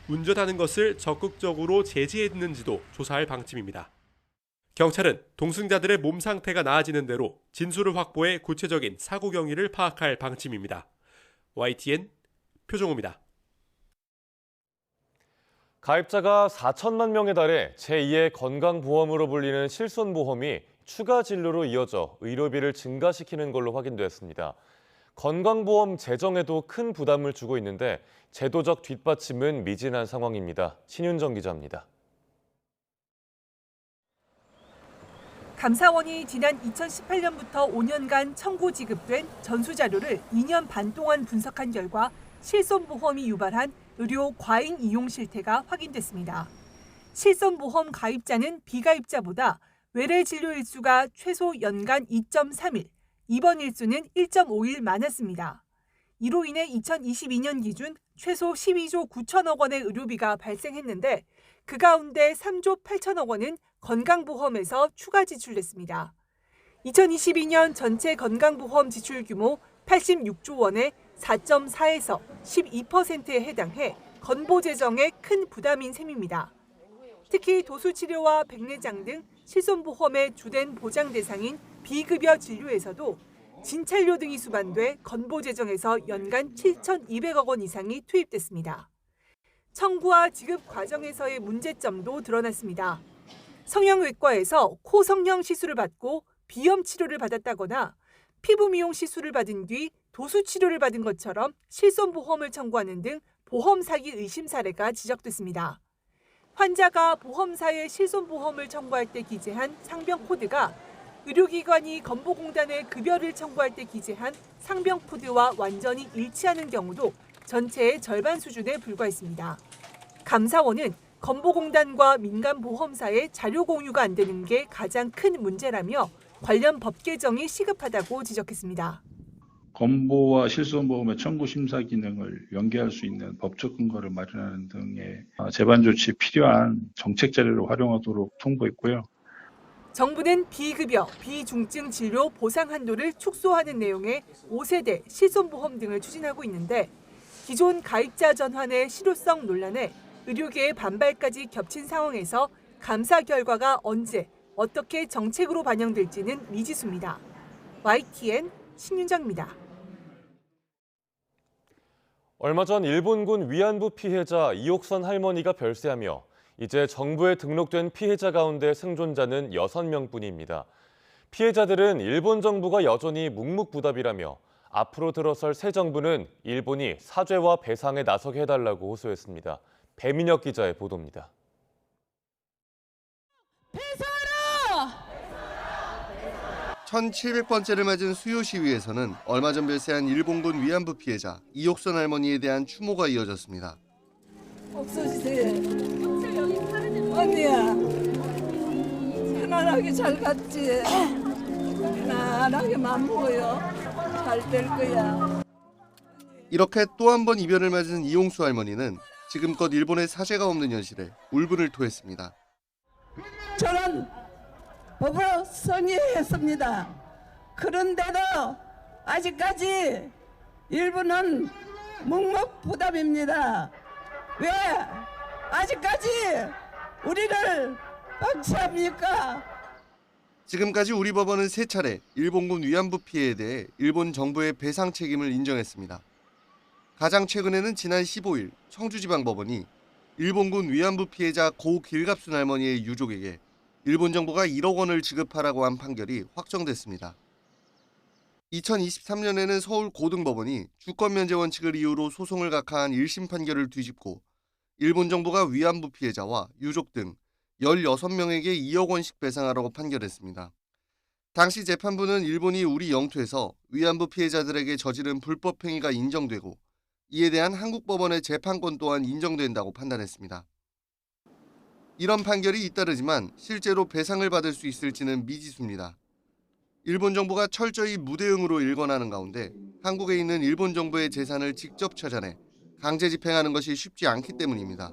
운전하는 것을 적극적으로 제지했는지도 조사할 방침입니다. 경찰은 동승자들의 몸 상태가 나아지는 대로 진술을 확보해 구체적인 사고 경위를 파악할 방침입니다. YTN 표종호입니다. 가입자가 4천만 명에 달해 제2의 건강보험으로 불리는 실손보험이 추가 진료로 이어져 의료비를 증가시키는 걸로 확인됐습니다. 건강보험 재정에도 큰 부담을 주고 있는데 제도적 뒷받침은 미진한 상황입니다. 신윤정 기자입니다. 감사원이 지난 2018년부터 5년간 청구 지급된 전수자료를 2년 반 동안 분석한 결과 실손보험이 유발한 의료 과잉 이용 실태가 확인됐습니다. 실손보험 가입자는 비가입자보다 외래 진료 일수가 최소 연간 2.3일, 입원 일수는 1.5일 많았습니다. 이로 인해 2022년 기준 최소 12조 9천억 원의 의료비가 발생했는데 그 가운데 3조 8천억 원은 건강보험에서 추가 지출됐습니다. 2022년 전체 건강보험 지출 규모 86조 원의 4.4에서 12%에 해당해 건보 재정에 큰 부담인 셈입니다. 특히 도수치료와 백내장 등 실손보험의 주된 보장 대상인 비급여 진료에서도 진찰료 등이 수반돼 건보 재정에서 연간 7,200억 원 이상이 투입됐습니다. 청구와 지급 과정에서의 문제점도 드러났습니다. 성형외과에서 코 성형 시술을 받고 비염 치료를 받았다거나 피부 미용 시술을 받은 뒤 도수 치료를 받은 것처럼 실손보험을 청구하는 등 보험 사기 의심 사례가 지적됐습니다. 환자가 보험사에 실손보험을 청구할 때 기재한 상병 코드가 의료기관이 건보공단에 급여를 청구할 때 기재한 상병 코드와 완전히 일치하는 경우도 전체의 절반 수준에 불과했습니다. 감사원은 건보공단과 민간보험사의 자료 공유가 안 되는 게 가장 큰 문제라며 관련 법 개정이 시급하다고 지적했습니다. 건보와 실손보험의 청구 심사 기능을 연계할 수 있는 법적 근거를 마련하는 등의 제반 조치에 필요한 정책 자료를 활용하도록 통보했고요. 정부는 비급여, 비중증 진료 보상 한도를 축소하는 내용의 5세대 실손보험 등을 추진하고 있는데 기존 가입자 전환의 실효성 논란에 의료계의 반발까지 겹친 상황에서 감사 결과가 언제, 어떻게 정책으로 반영될지는 미지수입니다. YTN 신윤정입니다. 얼마 전 일본군 위안부 피해자 이옥선 할머니가 별세하며 이제 정부에 등록된 피해자 가운데 생존자는 6명뿐입니다. 피해자들은 일본 정부가 여전히 묵묵부답이라며 앞으로 들어설 새 정부는 일본이 사죄와 배상에 나서게 해달라고 호소했습니다. 배민혁 기자의 보도입니다. 1700번째를 맞은 수요 시위에서는 얼마 전 별세한 일본군 위안부 피해자 이옥선 할머니에 대한 추모가 이어졌습니다. 없어지세요. 언니야, 편안하게 잘 갔지? 편안하게만 보여. 잘 될 거야. 이렇게 또 한 번 이별을 맞은 이용수 할머니는 지금껏 일본의 사죄가 없는 현실에 울분을 토했습니다. 저는 법으로 승인했습니다. 그런데도 아직까지 일본은 묵묵부답입니다. 왜 아직까지 우리를 방치합니까? 지금까지 우리 법원은 3차례 일본군 위안부 피해에 대해 일본 정부의 배상 책임을 인정했습니다. 가장 최근에는 지난 15일 청주지방법원이 일본군 위안부 피해자 고 길갑순 할머니의 유족에게 일본 정부가 1억 원을 지급하라고 한 판결이 확정됐습니다. 2023년에는 서울 고등법원이 주권면제 원칙을 이유로 소송을 각하한 1심 판결을 뒤집고 일본 정부가 위안부 피해자와 유족 등 16명에게 2억 원씩 배상하라고 판결했습니다. 당시 재판부는 일본이 우리 영토에서 위안부 피해자들에게 저지른 불법 행위가 인정되고 이에 대한 한국 법원의 재판권 또한 인정된다고 판단했습니다. 이런 판결이 잇따르지만 실제로 배상을 받을 수 있을지는 미지수입니다. 일본 정부가 철저히 무대응으로 일관하는 가운데 한국에 있는 일본 정부의 재산을 직접 찾아내 강제 집행하는 것이 쉽지 않기 때문입니다.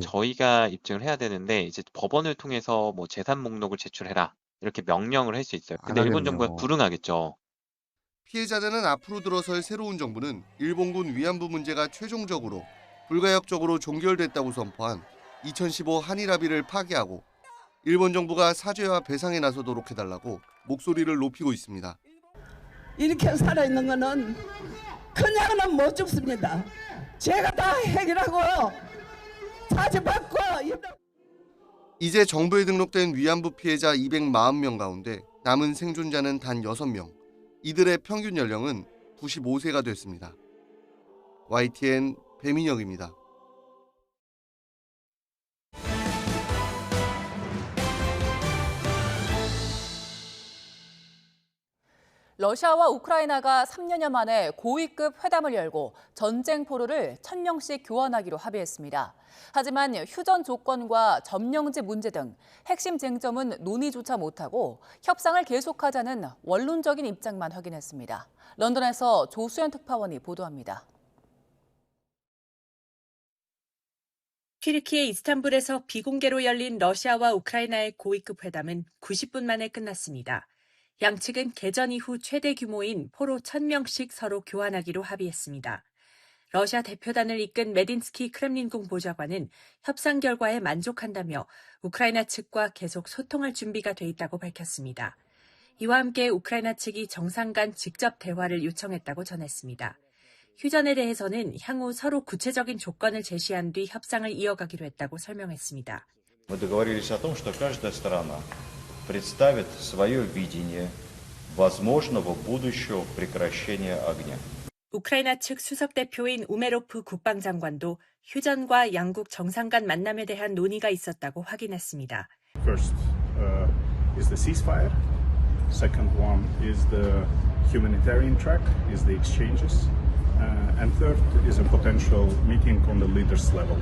저희가 입증을 해야 되는데 이제 법원을 통해서 뭐 재산 목록을 제출해라 이렇게 명령을 할 수 있어요. 근데 일본 정부가 불응하겠죠. 피해자들은 앞으로 들어설 새로운 정부는 일본군 위안부 문제가 최종적으로 불가역적으로 종결됐다고 선포한 2015 한일 합의를 파기하고 일본 정부가 사죄와 배상에 나서도록 해달라고 목소리를 높이고 있습니다. 이렇게 살아있는 거는 그냥은 못 죽습니다. 제가 다 해결하고 사죄받고 이제 정부에 등록된 위안부 피해자 240명 가운데 남은 생존자는 단 6명. 이들의 평균 연령은 95세가 됐습니다. YTN 배민혁입니다. 러시아와 우크라이나가 3년여 만에 고위급 회담을 열고 전쟁 포로를 1,000명씩 교환하기로 합의했습니다. 하지만 휴전 조건과 점령지 문제 등 핵심 쟁점은 논의조차 못하고 협상을 계속하자는 원론적인 입장만 확인했습니다. 런던에서 조수연 특파원이 보도합니다. 튀르키예 이스탄불에서 비공개로 열린 러시아와 우크라이나의 고위급 회담은 90분 만에 끝났습니다. 양측은 개전 이후 최대 규모인 포로 1,000명씩 서로 교환하기로 합의했습니다. 러시아 대표단을 이끈 메딘스키 크렘린궁 보좌관은 협상 결과에 만족한다며 우크라이나 측과 계속 소통할 준비가 돼 있다고 밝혔습니다. 이와 함께 우크라이나 측이 정상 간 직접 대화를 요청했다고 전했습니다. 휴전에 대해서는 향후 서로 구체적인 조건을 제시한 뒤 협상을 이어가기로 했다고 설명했습니다. представит свое видение возможного будущего прекращения огня. 우크라이나 측 수석 대표인 우메로프 국방장관도 휴전과 양국 정상 간 만남에 대한 논의가 있었다고 확인했습니다. First is the ceasefire. Second one is the humanitarian track, is the exchanges. And third is a potential meeting on the leaders level.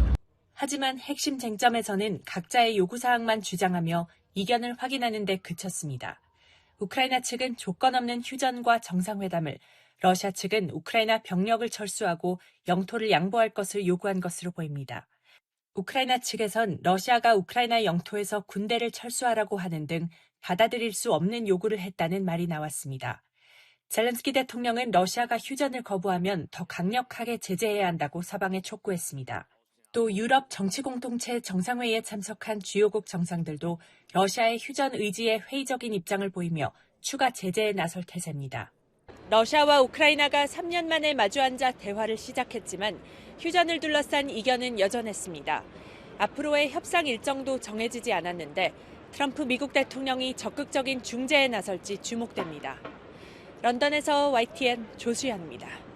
하지만 핵심 쟁점에서는 각자의 요구사항만 주장하며 이견을 확인하는 데 그쳤습니다. 우크라이나 측은 조건 없는 휴전과 정상회담을, 러시아 측은 우크라이나 병력을 철수하고 영토를 양보할 것을 요구한 것으로 보입니다. 우크라이나 측에선 러시아가 우크라이나 영토에서 군대를 철수하라고 하는 등 받아들일 수 없는 요구를 했다는 말이 나왔습니다. 젤렌스키 대통령은 러시아가 휴전을 거부하면 더 강력하게 제재해야 한다고 서방에 촉구했습니다. 또 유럽 정치공동체 정상회의에 참석한 주요국 정상들도 러시아의 휴전 의지에 회의적인 입장을 보이며 추가 제재에 나설 태세입니다. 러시아와 우크라이나가 3년 만에 마주 앉아 대화를 시작했지만 휴전을 둘러싼 이견은 여전했습니다. 앞으로의 협상 일정도 정해지지 않았는데 트럼프 미국 대통령이 적극적인 중재에 나설지 주목됩니다. 런던에서 YTN 조수연입니다.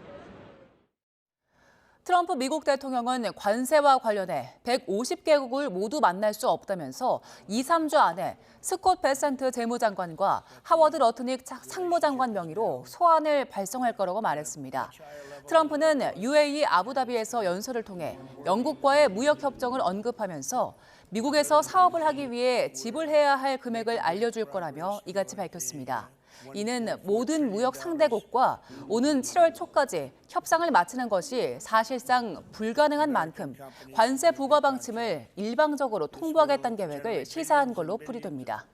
트럼프 미국 대통령은 관세와 관련해 150개국을 모두 만날 수 없다면서 2, 3주 안에 스콧 베센트 재무장관과 하워드 러트닉 상무장관 명의로 소안을 발송할 거라고 말했습니다. 트럼프는 UAE 아부다비에서 연설을 통해 영국과의 무역협정을 언급하면서 미국에서 사업을 하기 위해 지불해야 할 금액을 알려줄 거라며 이같이 밝혔습니다. 이는 모든 무역 상대국과 오는 7월 초까지 협상을 마치는 것이 사실상 불가능한 만큼 관세 부과 방침을 일방적으로 통보하겠다는 계획을 시사한 걸로 풀이됩니다.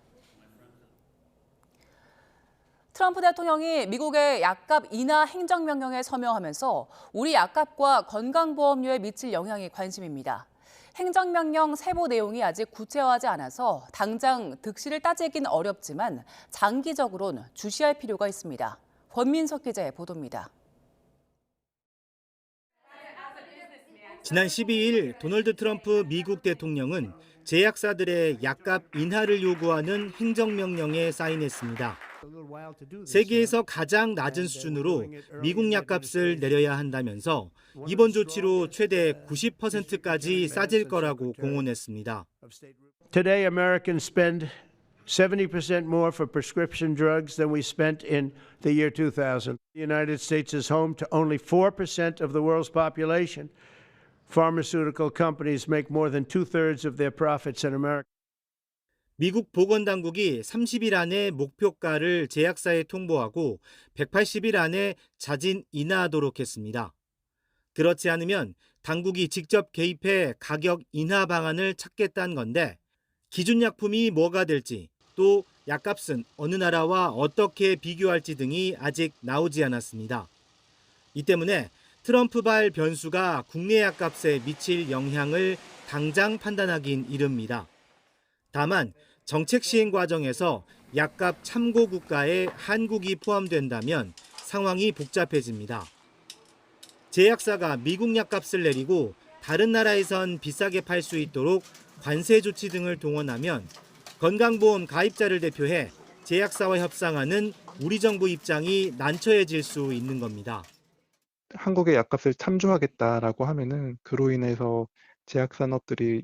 트럼프 대통령이 미국의 약값 인하 행정명령에 서명하면서 우리 약값과 건강보험료에 미칠 영향이 관심입니다. 행정명령 세부 내용이 아직 구체화하지 않아서 당장 득실을 따지긴 어렵지만 장기적으로는 주시할 필요가 있습니다. 권민석 기자의 보도입니다. 지난 12일 도널드 트럼프 미국 대통령은 제약사들의 약값 인하를 요구하는 행정명령에 사인했습니다. 세계에서 가장 낮은 수준으로 미국 약값을 내려야 한다면서 이번 조치로 최대 90%까지 싸질 거라고 공언했습니다. Today Americans spend 70% more for prescription drugs than we spent in the year 2000. The United States is home to only 4% of the world's population. Pharmaceutical companies make more than 2/3 of their profits in America. 미국 보건당국이 30일 안에 목표가를 제약사에 통보하고 180일 안에 자진 인하하도록 했습니다. 그렇지 않으면 당국이 직접 개입해 가격 인하 방안을 찾겠다는 건데 기준약품이 뭐가 될지 또 약값은 어느 나라와 어떻게 비교할지 등이 아직 나오지 않았습니다. 이 때문에 트럼프발 변수가 국내 약값에 미칠 영향을 당장 판단하긴 이릅니다. 다만 정책 시행 과정에서 약값 참고 국가에 한국이 포함된다면 상황이 복잡해집니다. 제약사가 미국 약값을 내리고 다른 나라에선 비싸게 팔 수 있도록 관세 조치 등을 동원하면 건강보험 가입자를 대표해 제약사와 협상하는 우리 정부 입장이 난처해질 수 있는 겁니다. 한국의 약값을 참조하겠다라고 하면은 그로 인해서 제약산업들이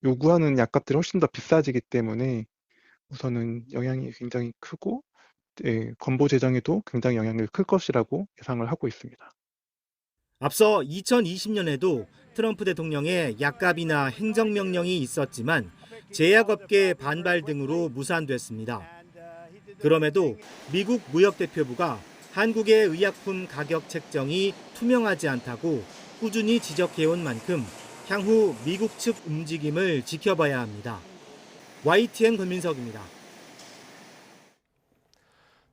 요구하는 약값들이 훨씬 더 비싸지기 때문에 우선은 영향이 굉장히 크고 건보 재정에도 굉장히 영향이 클 것이라고 예상을 하고 있습니다. 앞서 2020년에도 트럼프 대통령의 약값이나 행정명령이 있었지만 제약업계 반발 등으로 무산됐습니다. 그럼에도 미국 무역대표부가 한국의 의약품 가격 책정이 투명하지 않다고 꾸준히 지적해온 만큼 향후 미국 측 움직임을 지켜봐야 합니다. YTN 권민석입니다.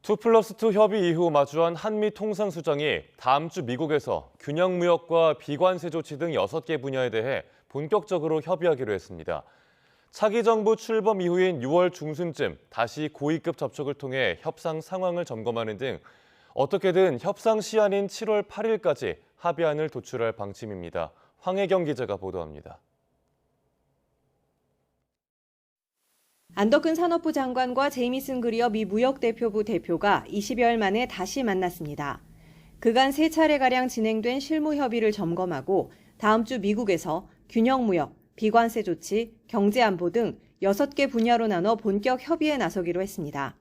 2+2 협의 이후 마주한 한미 통상수장이 다음 주 미국에서 균형무역과 비관세 조치 등 6개 분야에 대해 본격적으로 협의하기로 했습니다. 차기 정부 출범 이후인 6월 중순쯤 다시 고위급 접촉을 통해 협상 상황을 점검하는 등 어떻게든 협상 시한인 7월 8일까지 합의안을 도출할 방침입니다. 황혜경 기자가 보도합니다. 안덕근 산업부 장관과 제이미슨 그리어 미 무역대표부 대표가 20여일 만에 다시 만났습니다. 그간 3차례가량 진행된 실무 협의를 점검하고 다음 주 미국에서 균형무역, 비관세 조치, 경제안보 등 6개 분야로 나눠 본격 협의에 나서기로 했습니다.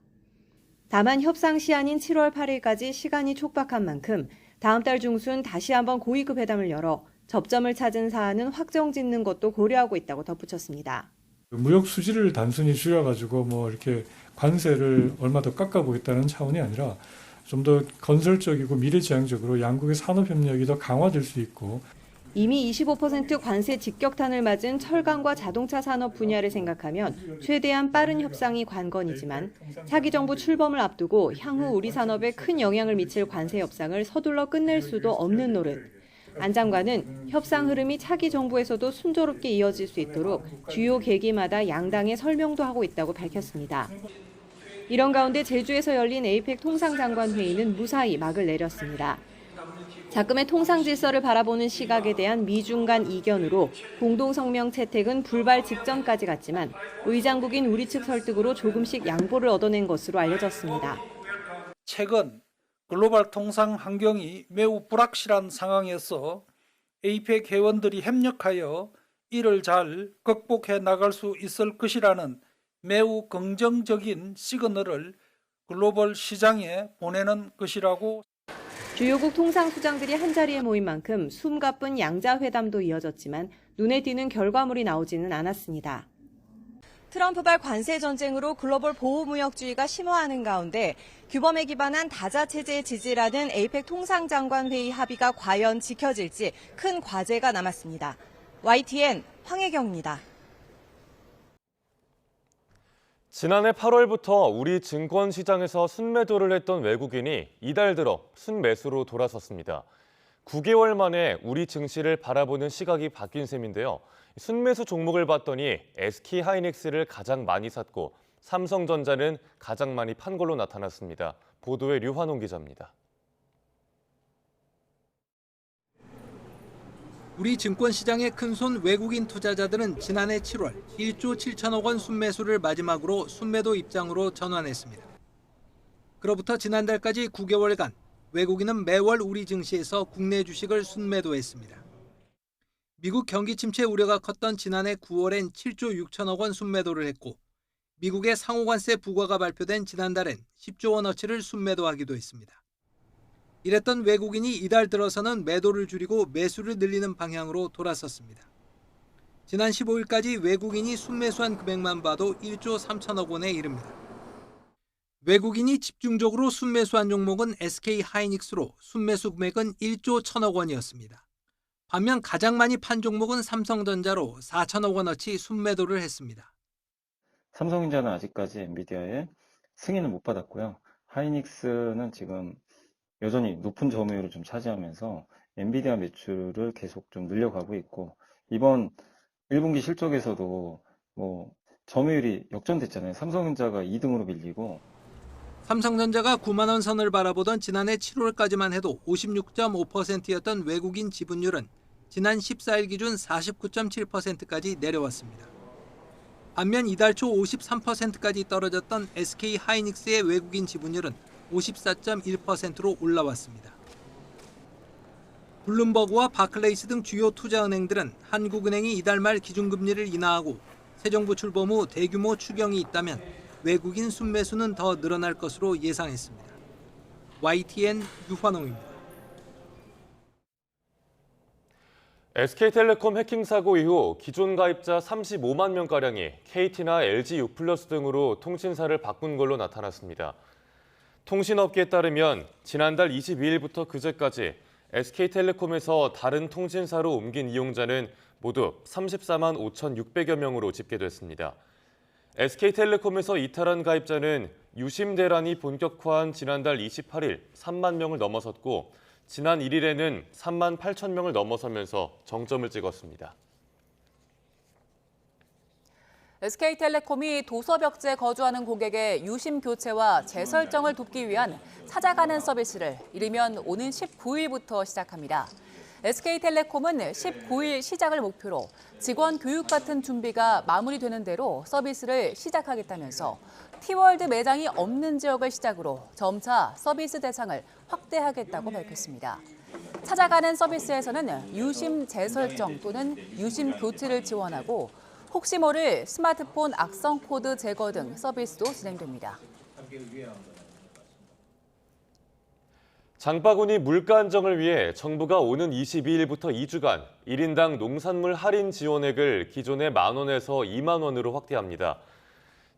다만 협상 시한인 7월 8일까지 시간이 촉박한 만큼 다음 달 중순 다시 한번 고위급 회담을 열어 접점을 찾은 사안은 확정짓는 것도 고려하고 있다고 덧붙였습니다. 무역 수지를 단순히 줄여가지고 이렇게 관세를 얼마 더 깎아보겠다는 차원이 아니라 좀 더 건설적이고 미래지향적으로 양국의 산업협력이 더 강화될 수 있고 이미 25% 관세 직격탄을 맞은 철강과 자동차 산업 분야를 생각하면 최대한 빠른 협상이 관건이지만 차기 정부 출범을 앞두고 향후 우리 산업에 큰 영향을 미칠 관세 협상을 서둘러 끝낼 수도 없는 노릇. 안 장관은 협상 흐름이 차기 정부에서도 순조롭게 이어질 수 있도록 주요 계기마다 양당에 설명도 하고 있다고 밝혔습니다. 이런 가운데 제주에서 열린 에이펙 통상장관 회의는 무사히 막을 내렸습니다. 자금의 통상 질서를 바라보는 시각에 대한 미중 간 이견으로 공동성명 채택은 불발 직전까지 갔지만 의장국인 우리 측 설득으로 조금씩 양보를 얻어낸 것으로 알려졌습니다. 최근 글로벌 통상 환경이 매우 불확실한 상황에서 에이펙 회원들이 협력하여 이를 잘 극복해 나갈 수 있을 것이라는 매우 긍정적인 시그널을 글로벌 시장에 보내는 것이라고. 주요국 통상수장들이 한자리에 모인 만큼 숨가쁜 양자회담도 이어졌지만 눈에 띄는 결과물이 나오지는 않았습니다. 트럼프발 관세 전쟁으로 글로벌 보호무역주의가 심화하는 가운데 규범에 기반한 다자체제의 지지라는 에이펙 통상장관 회의 합의가 과연 지켜질지 큰 과제가 남았습니다. YTN 황혜경입니다. 지난해 8월부터 우리 증권시장에서 순매도를 했던 외국인이 이달 들어 순매수로 돌아섰습니다. 9개월 만에 우리 증시를 바라보는 시각이 바뀐 셈인데요. 순매수 종목을 봤더니 SK하이닉스를 가장 많이 샀고 삼성전자는 가장 많이 판 걸로 나타났습니다. 보도에 류환홍 기자입니다. 우리 증권시장의 큰손 외국인 투자자들은 지난해 7월 1조 7천억 원 순매수를 마지막으로 순매도 입장으로 전환했습니다. 그로부터 지난달까지 9개월간 외국인은 매월 우리 증시에서 국내 주식을 순매도했습니다. 미국 경기 침체 우려가 컸던 지난해 9월엔 7조 6천억 원 순매도를 했고 미국의 상호관세 부과가 발표된 지난달엔 10조 원어치를 순매도하기도 했습니다. 이랬던 외국인이 이달 들어서는 매도를 줄이고 매수를 늘리는 방향으로 돌아섰습니다. 지난 15일까지 외국인이 순매수한 금액만 봐도 1조 3천억 원에 이릅니다. 외국인이 집중적으로 순매수한 종목은 SK하이닉스로 순매수 금액은 1조 1천억 원이었습니다. 반면 가장 많이 판 종목은 삼성전자로 4천억 원어치 순매도를 했습니다. 삼성전자는 아직까지 엔비디아의 승인을 못 받았고요. 하이닉스는 지금 여전히 높은 점유율을 좀 차지하면서 엔비디아 매출을 계속 좀 늘려가고 있고 이번 1분기 실적에서도 점유율이 역전됐잖아요. 삼성전자가 2등으로 밀리고 삼성전자가 9만 원 선을 바라보던 지난해 7월까지만 해도 56.5%였던 외국인 지분율은 지난 14일 기준 49.7%까지 내려왔습니다. 반면 이달 초 53%까지 떨어졌던 SK 하이닉스의 외국인 지분율은 54.1%로 올라왔습니다. 블룸버그와 바클레이스 등 주요 투자은행들은 한국은행이 이달 말 기준금리를 인하하고 새 정부 출범 후 대규모 추경이 있다면 외국인 순매수는 더 늘어날 것으로 예상했습니다. YTN 유환홍입니다. SK텔레콤 해킹 사고 이후 기존 가입자 35만 명가량이 KT나 LG U+ 등으로 통신사를 바꾼 걸로 나타났습니다. 통신업계에 따르면 지난달 22일부터 그제까지 SK텔레콤에서 다른 통신사로 옮긴 이용자는 모두 34만 5,600여 명으로 집계됐습니다. SK텔레콤에서 이탈한 가입자는 유심 대란이 본격화한 지난달 28일 3만 명을 넘어섰고 지난 1일에는 3만 8천 명을 넘어서면서 정점을 찍었습니다. SK텔레콤이 도서벽지에 거주하는 고객의 유심 교체와 재설정을 돕기 위한 찾아가는 서비스를 이르면 오는 19일부터 시작합니다. SK텔레콤은 19일 시작을 목표로 직원 교육 같은 준비가 마무리되는 대로 서비스를 시작하겠다면서 T월드 매장이 없는 지역을 시작으로 점차 서비스 대상을 확대하겠다고 밝혔습니다. 찾아가는 서비스에서는 유심 재설정 또는 유심 교체를 지원하고 혹시 모를 스마트폰 악성 코드 제거 등 서비스도 진행됩니다. 장바구니 물가 안정을 위해 정부가 오는 22일부터 2주간 1인당 농산물 할인 지원액을 기존의 만 원에서 2만 원으로 확대합니다.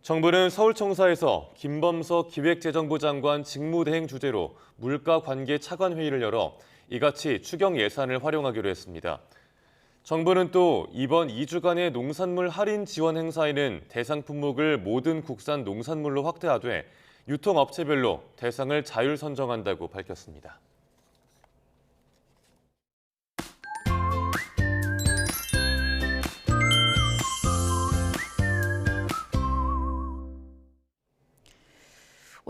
정부는 서울청사에서 김범석 기획재정부 장관 직무대행 주재로 물가 관계 차관회의를 열어 이같이 추경 예산을 활용하기로 했습니다. 정부는 또 이번 2주간의 농산물 할인 지원 행사에는 대상 품목을 모든 국산 농산물로 확대하되 유통업체별로 대상을 자율 선정한다고 밝혔습니다.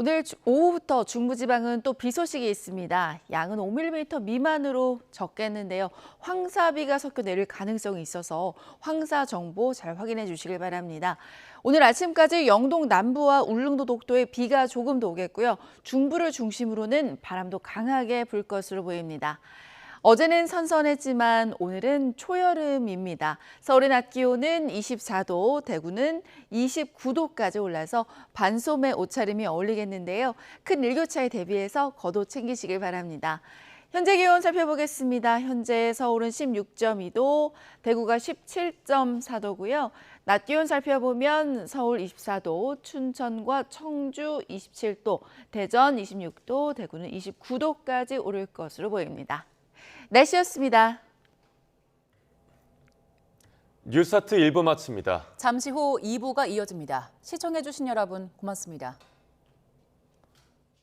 오늘 오후부터 중부지방은 또 비 소식이 있습니다. 양은 5mm 미만으로 적겠는데요. 황사비가 섞여 내릴 가능성이 있어서 황사 정보 잘 확인해 주시길 바랍니다. 오늘 아침까지 영동 남부와 울릉도 독도에 비가 조금 더 오겠고요. 중부를 중심으로는 바람도 강하게 불 것으로 보입니다. 어제는 선선했지만 오늘은 초여름입니다. 서울의 낮 기온은 24도, 대구는 29도까지 올라서 반소매 옷차림이 어울리겠는데요. 큰 일교차에 대비해서 겉옷 챙기시길 바랍니다. 현재 기온 살펴보겠습니다. 현재 서울은 16.2도, 대구가 17.4도고요. 낮 기온 살펴보면 서울 24도, 춘천과 청주 27도, 대전 26도, 대구는 29도까지 오를 것으로 보입니다. 날씨였습니다. 뉴스타트 1부 마칩니다. 잠시 후 2부가 이어집니다. 시청해주신 여러분 고맙습니다.